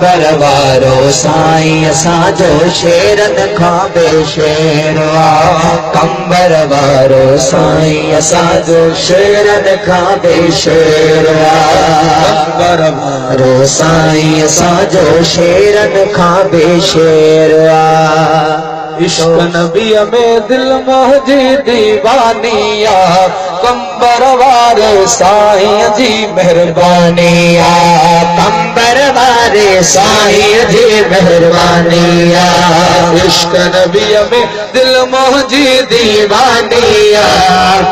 कंबर वारो साईं असांजो शेरन खां बेशेरवा कंबर वारो साईं असांजो शेरन खां बेशेरवा कंबर वारो साईं असांजो शेरन खां बेशेरवा इश्क नबीअ में दिल मोहजी दीवानिया कंबर वारे साईं जी मेहरबानिया कंबर वारे साईं जी मेहरबानिया इश्क नबीअ में दिल मोहजी दीवानिया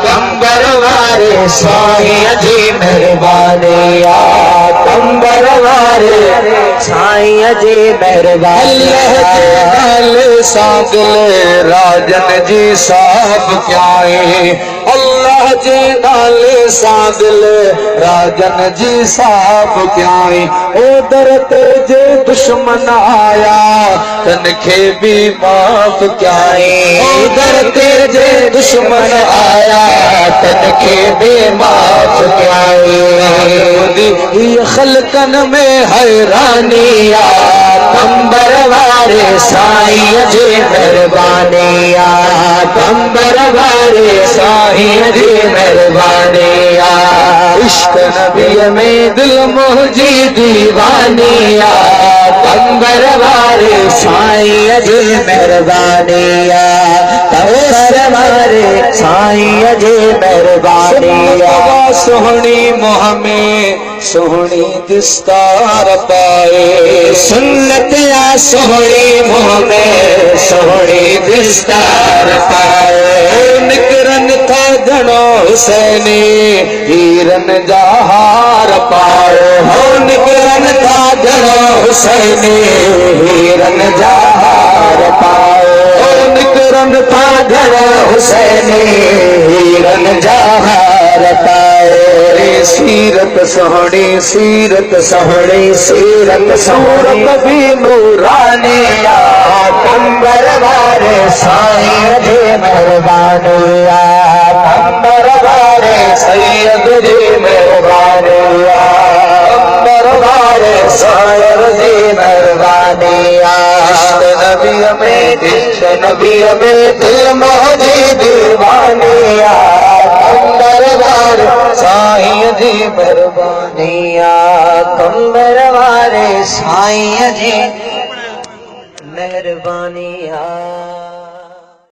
कंबर वारे साईं जी मेहरबानिया कंबर वारे साईं जी मेहरबानिया दिल राजन जी साफ क्याए अल्लाह जे नाले सां दिल राजन जी साफ क्याए ओ दर ते जे दुश्मन आया तन खे भी माफ क्याए ओ दर ते जे दुश्मन आया तन खे भी माफ क्याए ये खलकन में हैरानिया कंबर वारे साईं जी मेहरबानिया कंबर वारे साईं जी मेहरबानिया इश्क नबीअ में दिल मोहजी दीवानिया कंबर वारे साईं जी मेहरबानिया कंबर वारे साईं जी मेहरबानिया सोहणी मुँह में सोहणी दस्तार पाए सुन्नत या सोहणी मुँह में सोहणी दस्तार पाए निकरन था घणो हुसैनी हीरन जा हार पाए हो निकरन था घणो हुसैनी हीरन जा हार पाए हो निकरन था घणो हुसैनी हीरन जा हार पाए सीरत सोहणी सीरत सोहणी सीरत सूरत भी नूरानिया कंबर वारे साईं जी मेहरबानिया कंबर वारे सैयद जी मेहरबानिया कंबर वारे साईं जी मेहरबानिया इश्क नबीअ में दिल मोहजी दीवानिया कंबर वारे साईं जी मेहरबानिया कंबर वारे साईं जी मेहरबानिया।